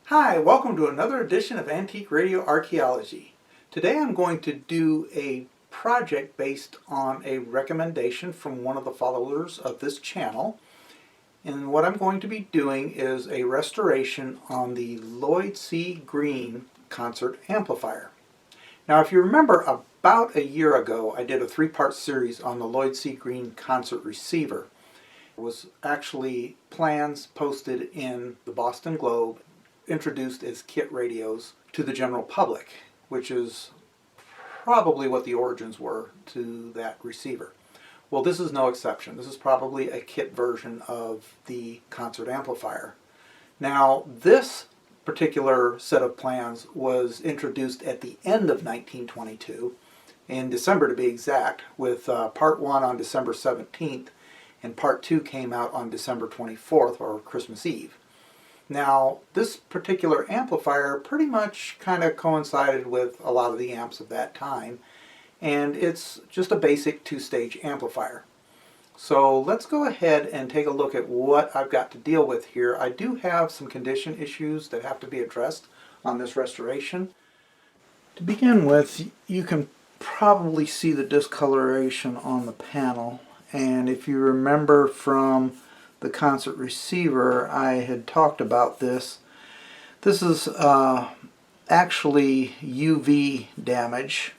Hi, welcome to another edition of Antique Radio Archaeology. Today I'm going to do a project based on a recommendation from one of the followers of this channel. And what I'm going to be doing is a restoration on the Lloyd C green concert amplifier. Now if you remember, about a year ago I did a three-part series on the Lloyd C green concert receiver. It was actually plans posted in the Boston Globe, introduced as kit radios to the general public, which is probably what the origins were to that receiver. Well, this is no exception. This is probably a kit version of the concert amplifier. Now, this particular set of plans was introduced at the end of 1922, in December to be exact, with part 1 on December 17th, and part 2 came out on December 24th, or Christmas Eve. Now, this particular amplifier pretty much kind of coincided with a lot of the amps of that time, and it's just a basic two-stage amplifier. So let's go ahead and take a look at what I've got to deal with here. I do have some condition issues that have to be addressed on this restoration. To begin with, you can probably see the discoloration on the panel, and if you remember from the concert receiver, I had talked about this. This is actually UV damage.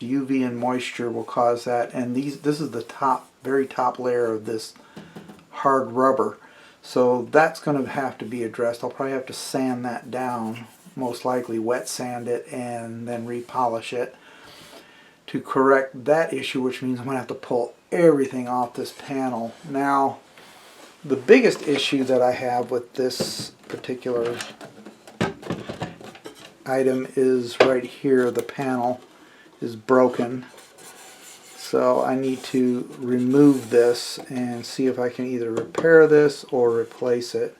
UV and moisture will cause that, and this is the top, very top layer of this hard rubber. So that's going to have to be addressed. I'll probably have to sand that down, most likely wet sand it and then repolish it to correct that issue, which means I'm going to have to pull everything off this panel. Now, the biggest issue that I have with this particular item is right here. The panel is broken, so I need to remove this and see if I can either repair this or replace it.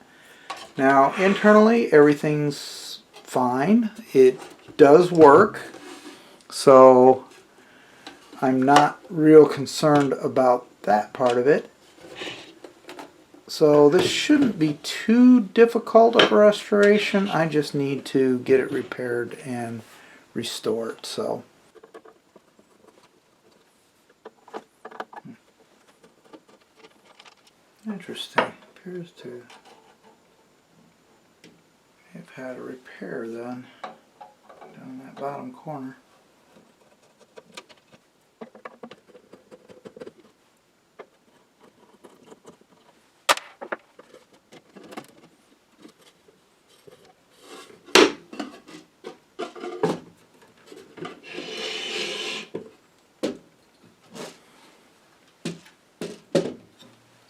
Now, internally everything's fine. It does work, so I'm not real concerned about that part of it. So this shouldn't be too difficult of a restoration. I just need to get it repaired and restored. So interesting. Appears to have had a repair then down in that bottom corner.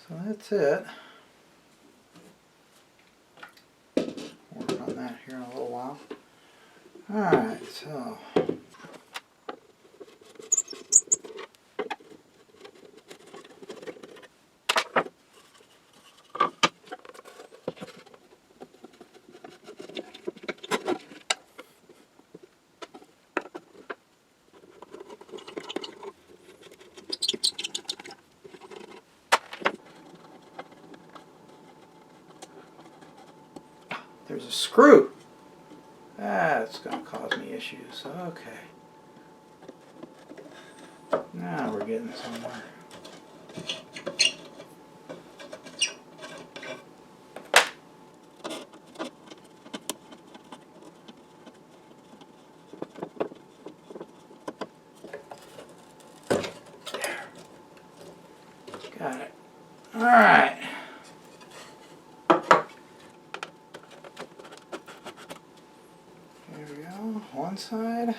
So that's it. Work on that here in a little while. Alright, so there's a screw. That's going to cause me issues. Okay. Now we're getting somewhere. There. Got it. Alright. There we go. One side.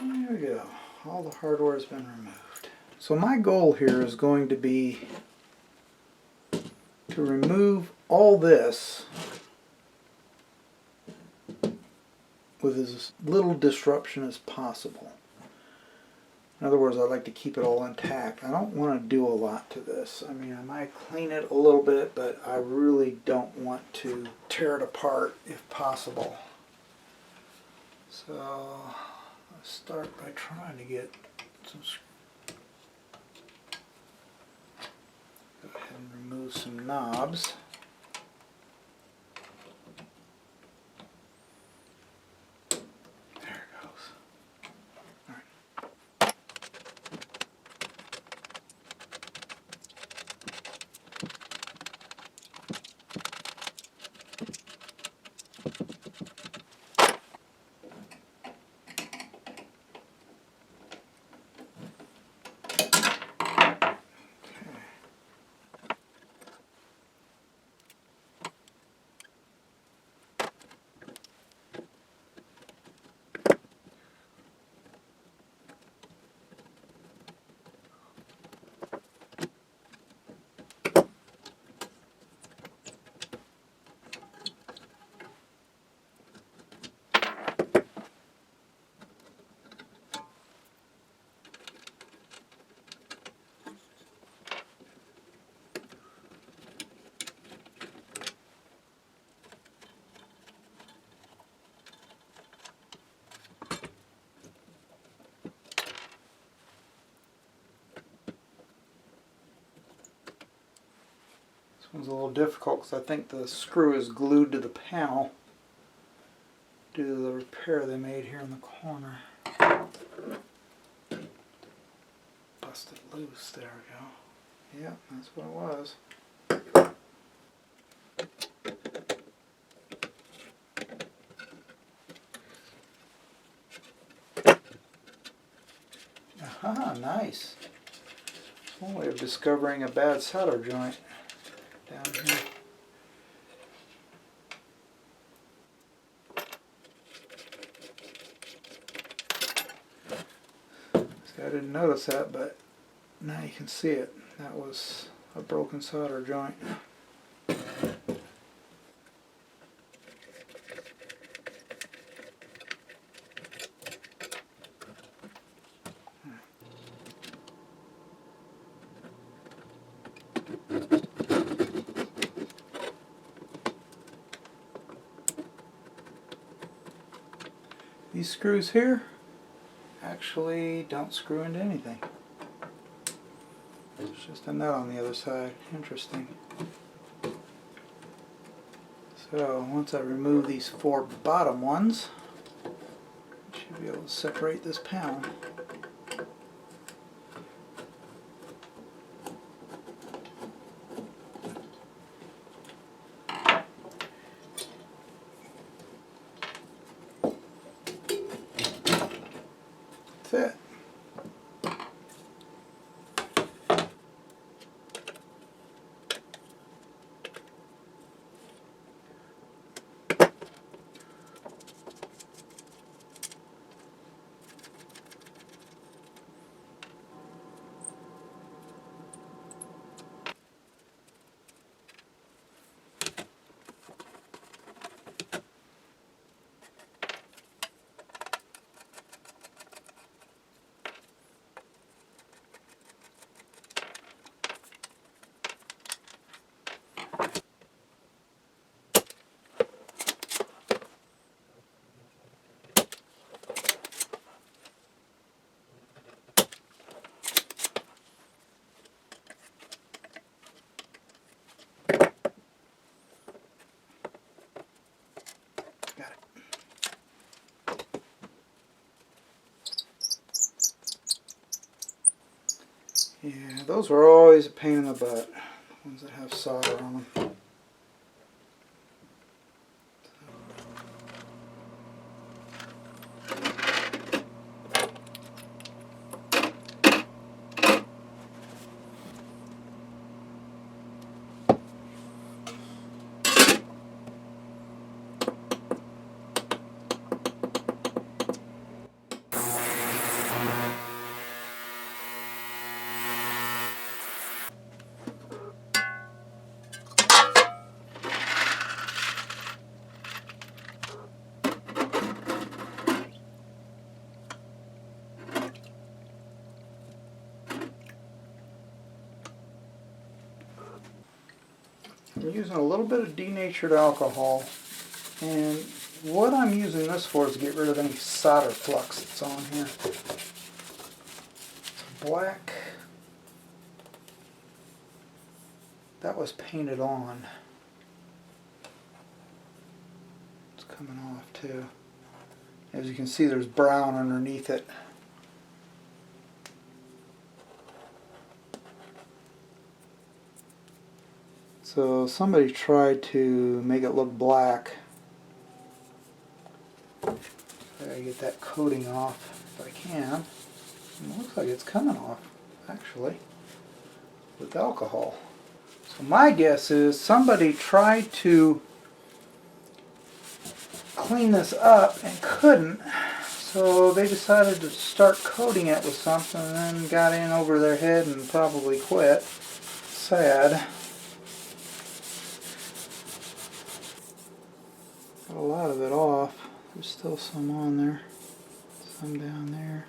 There we go. All the hardware has been removed. So my goal here is going to be to remove all this with as little disruption as possible. In other words, I like to keep it all intact. I don't want to do a lot to this. I mean, I might clean it a little bit, but I really don't want to tear it apart if possible. So let's start by trying to get some. Go ahead and remove some knobs. This one's a little difficult because I think the screw is glued to the panel due to the repair they made here in the corner. Busted loose, there we go. Yeah, that's what it was. Aha, nice. That's one way of discovering a bad solder joint down here. See, I didn't notice that, but now you can see it. That was a broken solder joint. These screws here actually don't screw into anything. There's just a nut on the other side. Interesting. So once I remove these four bottom ones, I should be able to separate this panel. That's it. Yeah, those were always a pain in the butt, the ones that have solder on them. I'm using a little bit of denatured alcohol, and what I'm using this for is to get rid of any solder flux that's on here. It's black. That was painted on. It's coming off too. As you can see, there's brown underneath it. So somebody tried to make it look black. I gotta get that coating off if I can. It looks like it's coming off, actually, with alcohol. So my guess is somebody tried to clean this up and couldn't, so they decided to start coating it with something and then got in over their head and probably quit. Sad. Got a lot of it off. There's still some on there. Some down there.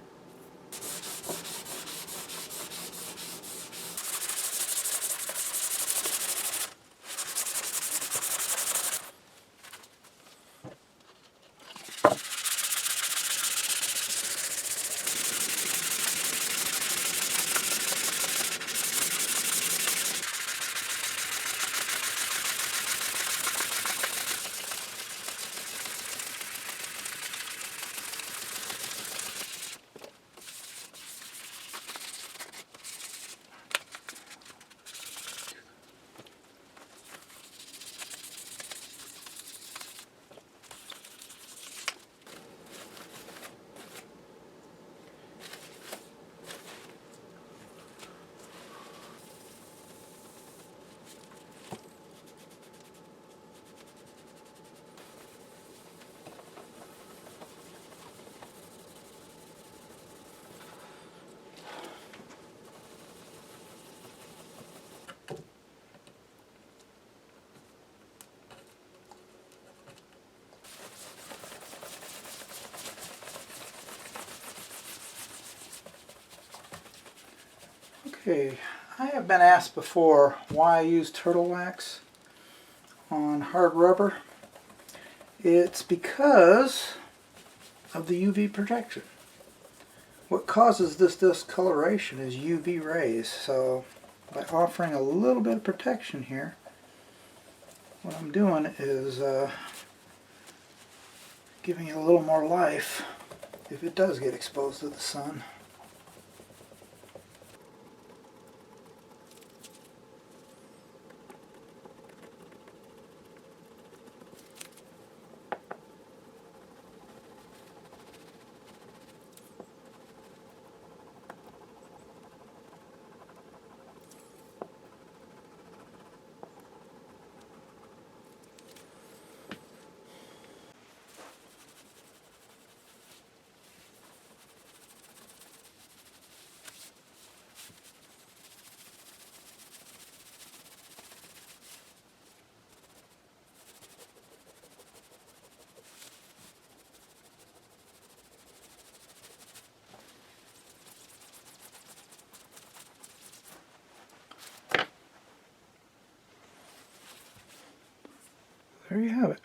Okay, I have been asked before why I use turtle wax on hard rubber. It's because of the UV protection. What causes this discoloration is UV rays, so by offering a little bit of protection here, what I'm doing is giving it a little more life if it does get exposed to the sun. There you have it.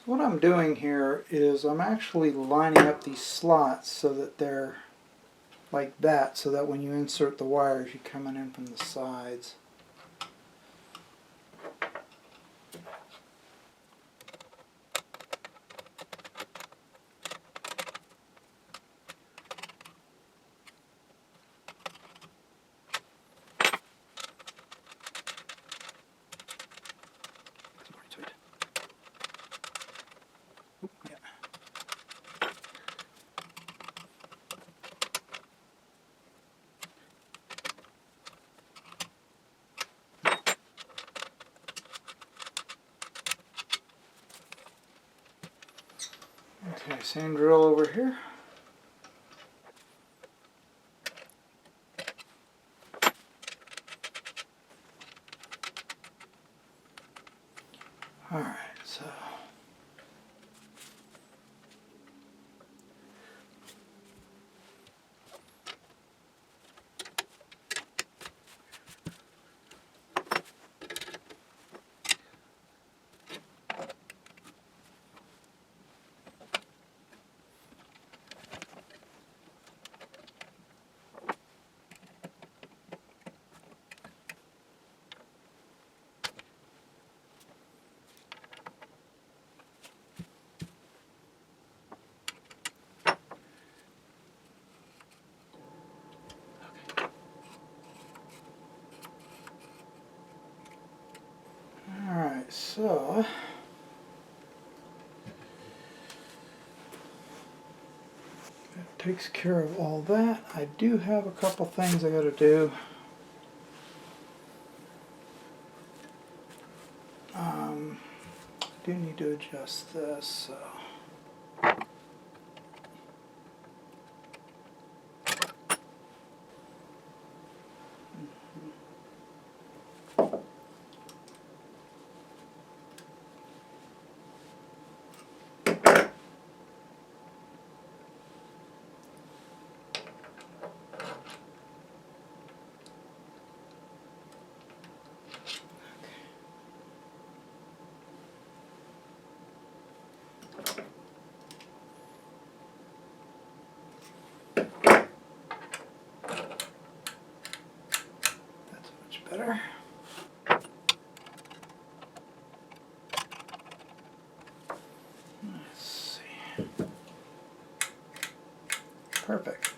What I'm doing here is I'm actually lining up these slots so that they're like that, so that when you insert the wires, you're coming in from the sides. Okay, same drill over here. Alright, so alright, so that takes care of all that. I do have a couple things I gotta do. I do need to adjust this, so that's much better. Let's see. Perfect.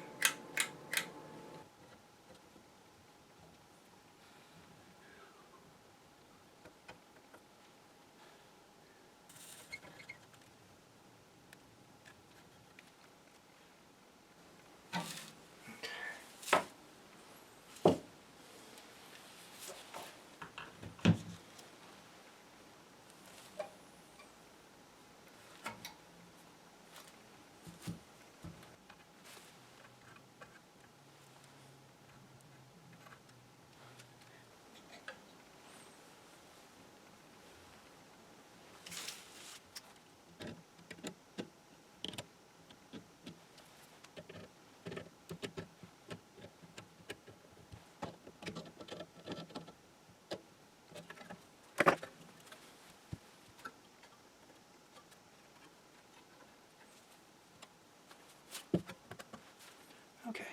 Okay,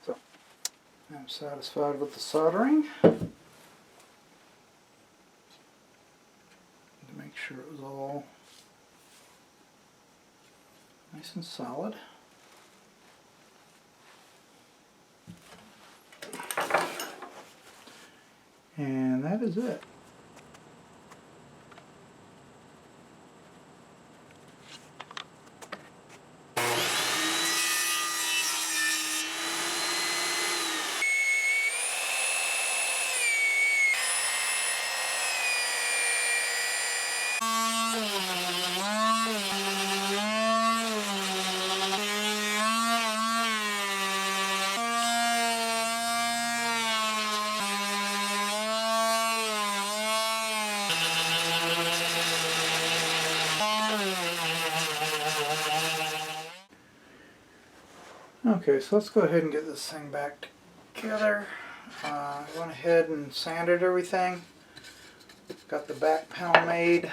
so I'm satisfied with the soldering. To make sure it was all nice and solid. And that is it. Okay, so let's go ahead and get this thing back together. I went ahead and sanded everything. Got the back panel made.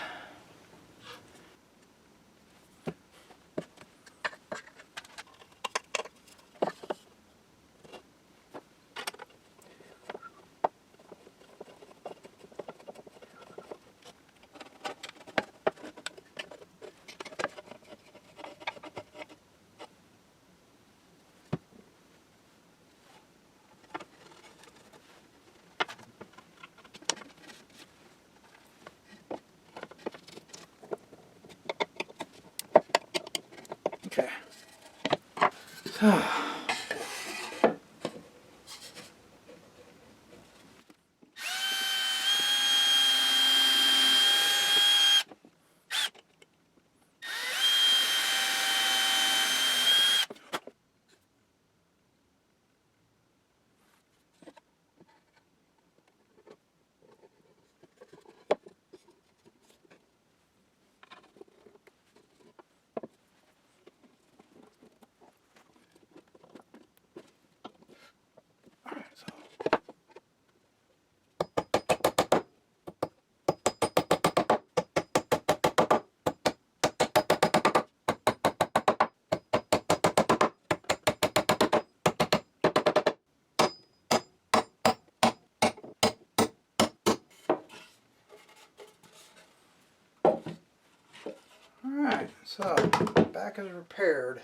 Alright, so back is repaired.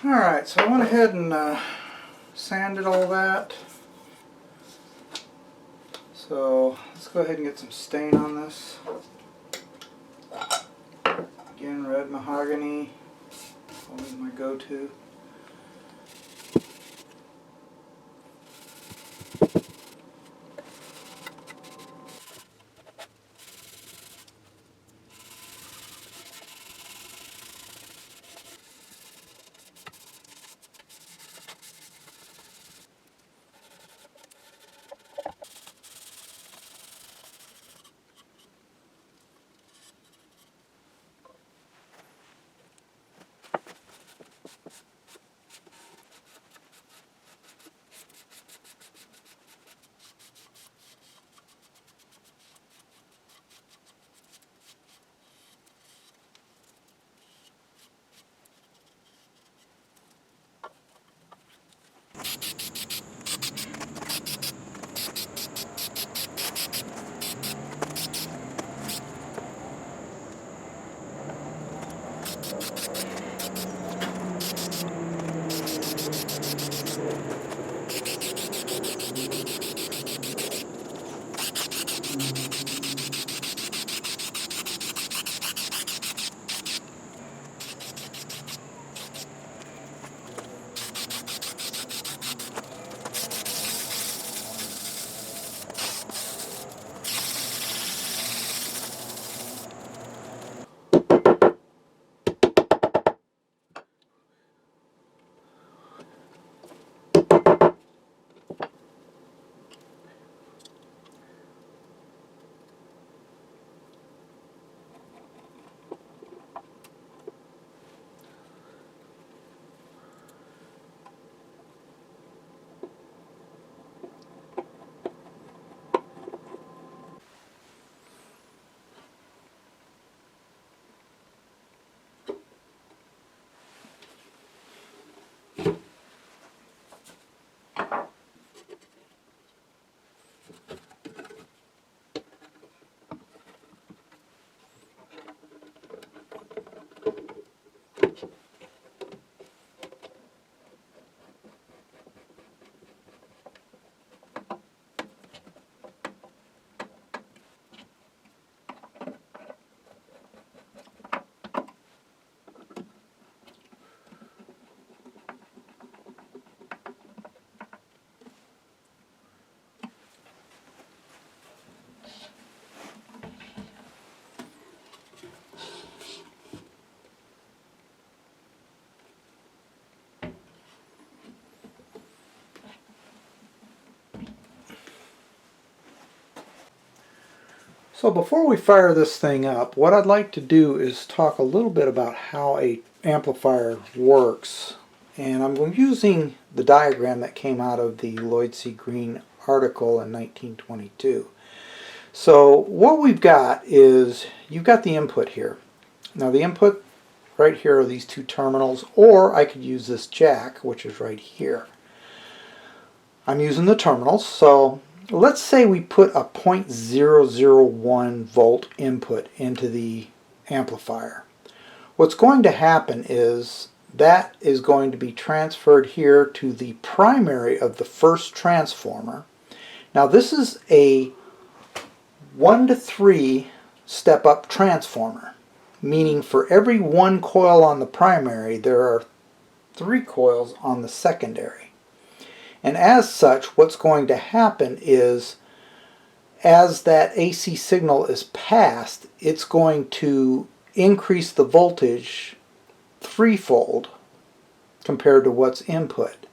Alright, so I went ahead and sanded all that. So let's go ahead and get some stain on this. Again, red mahogany, always my go-to. So before we fire this thing up, what I'd like to do is talk a little bit about how a amplifier works And I'm using the diagram that came out of the Lloyd C. Green article in 1922. So what we've got is, you've got the input here. Now the input right here are these two terminals, or I could use this jack, which is right here. I'm using the terminals, so let's say we put a 0.001 volt input into the amplifier. What's going to happen is that is going to be transferred here to the primary of the first transformer. Now this is a 1 to 3 step up transformer, meaning for every one coil on the primary there are 3 coils on the secondary. And as such, what's going to happen is, as that AC signal is passed, it's going to increase the voltage threefold compared to what's input.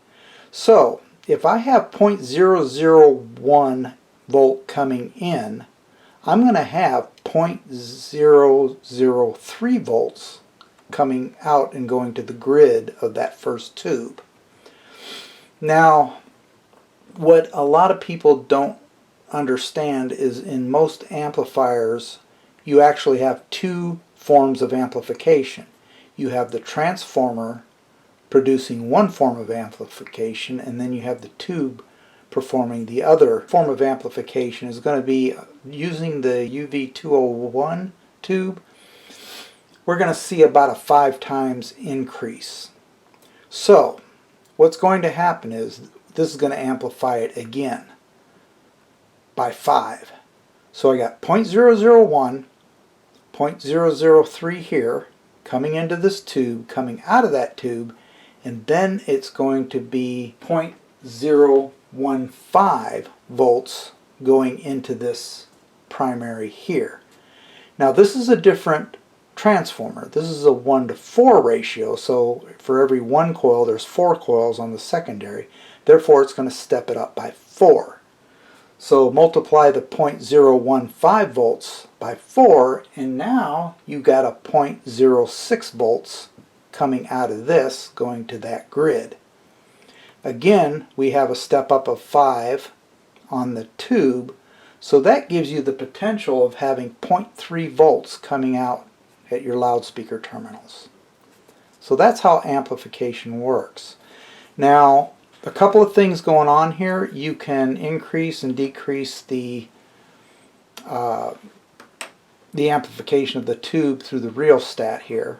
So if I have 0.001 volt coming in, I'm going to have 0.003 volts coming out and going to the grid of that first tube. Now, what a lot of people don't understand is, in most amplifiers you actually have 2 forms of amplification. You have the transformer producing one form of amplification, and then you have the tube performing the other form of amplification. Is going to be using the UV201 tube. We're going to see about a 5 times increase. So what's going to happen is, this is going to amplify it again by 5. So I got 0.001, 0.003 here coming into this tube, coming out of that tube, and then it's going to be 0.015 volts going into this primary here. Now this is a different transformer. This is a 1 to 4 ratio, so for every one coil there's 4 coils on the secondary. Therefore it's going to step it up by 4. So multiply the 0.015 volts by 4, and now you got a 0.06 volts coming out of this going to that grid. Again, we have a step up of 5 on the tube, so that gives you the potential of having 0.3 volts coming out at your loudspeaker terminals. So that's how amplification works. Now, a couple of things going on here. You can increase and decrease the amplification of the tube through the rheostat here.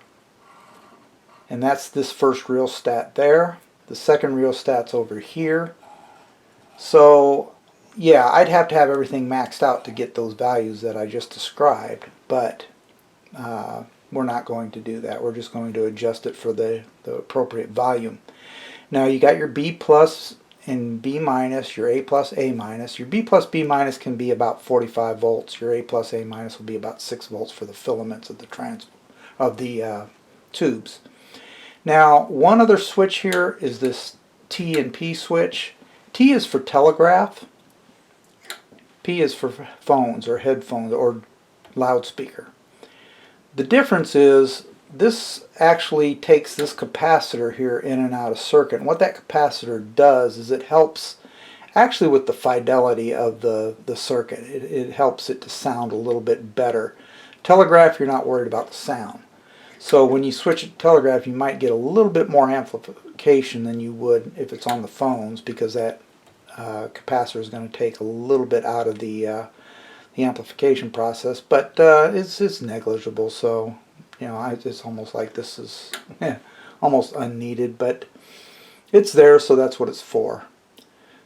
And that's this first rheostat there. The second rheostat's over here. So yeah, I'd have to have everything maxed out to get those values that I just described, but we're not going to do that. We're just going to adjust it for the appropriate volume. Now you got your B plus and B minus, your A plus, A minus. Your B plus, B minus can be about 45 volts. Your A plus, A minus will be about 6 volts for the filaments of the tubes. Now one other switch here is this T and P switch. T is for telegraph. P is for phones or headphones or loudspeaker. The difference is, this actually takes this capacitor here in and out of circuit. And what that capacitor does is it helps actually with the fidelity of the circuit. It helps it to sound a little bit better. Telegraph, you're not worried about the sound. So when you switch it to telegraph, you might get a little bit more amplification than you would if it's on the phones, because that capacitor is going to take a little bit out of the amplification process, but it's negligible. So you know, it's almost like this is almost unneeded, but it's there, so that's what it's for.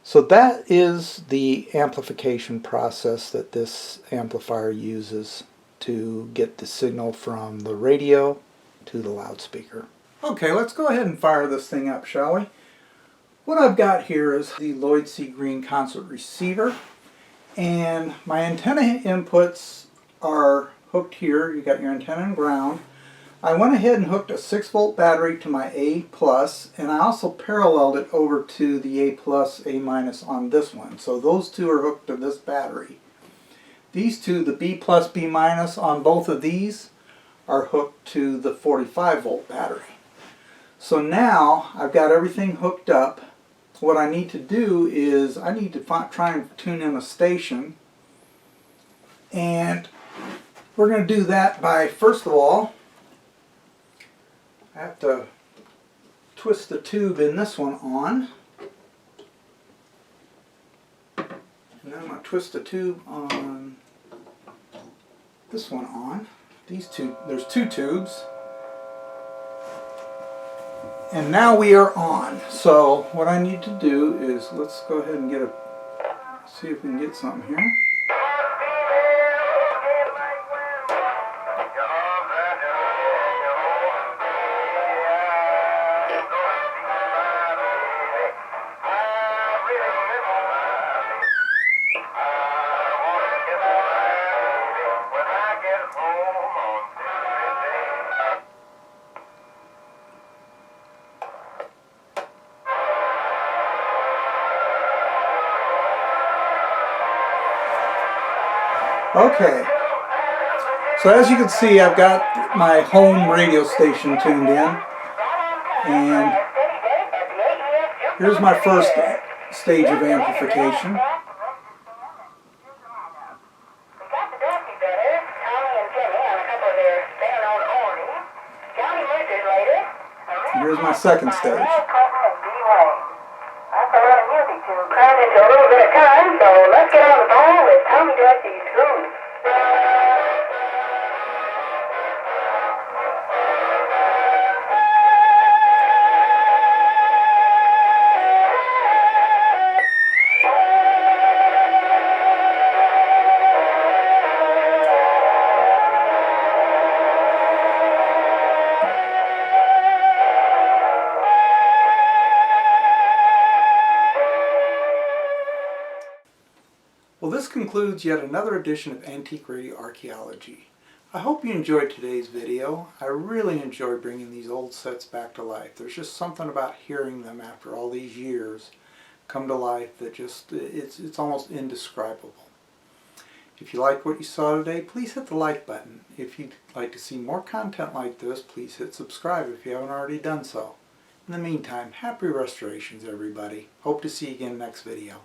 So that is the amplification process that this amplifier uses to get the signal from the radio to the loudspeaker. Okay, let's go ahead and fire this thing up, shall we? What I've got here is the Lloyd C. Green Concert Receiver, and my antenna inputs are hooked here. You got your antenna and ground. I went ahead and hooked a 6-volt battery to my A+, and I also paralleled it over to the A+, A- on this one. So those two are hooked to this battery. These two, the B+, B- on both of these, are hooked to the 45-volt battery. So now I've got everything hooked up. What I need to do is I need to try and tune in a station. And we're going to do that by, first of all, I have to twist the tube in this one on. And then I'm going to twist the tube on this one on. These two, there's two tubes. And now we are on. So what I need to do is, let's go ahead and get a, see if we can get something here. Okay, so as you can see, I've got my home radio station tuned in, and here's my first stage of amplification. And here's my second stage. Crammed into a little bit of time, so let's get on the phone with Tommy Dusty's Groove. Well, this concludes yet another edition of Antique Radio Archaeology. I hope you enjoyed today's video. I really enjoy bringing these old sets back to life. There's just something about hearing them after all these years come to life that just, it's almost indescribable. If you like what you saw today, please hit the like button. If you'd like to see more content like this, please hit subscribe if you haven't already done so. In the meantime, happy restorations, everybody. Hope to see you again next video.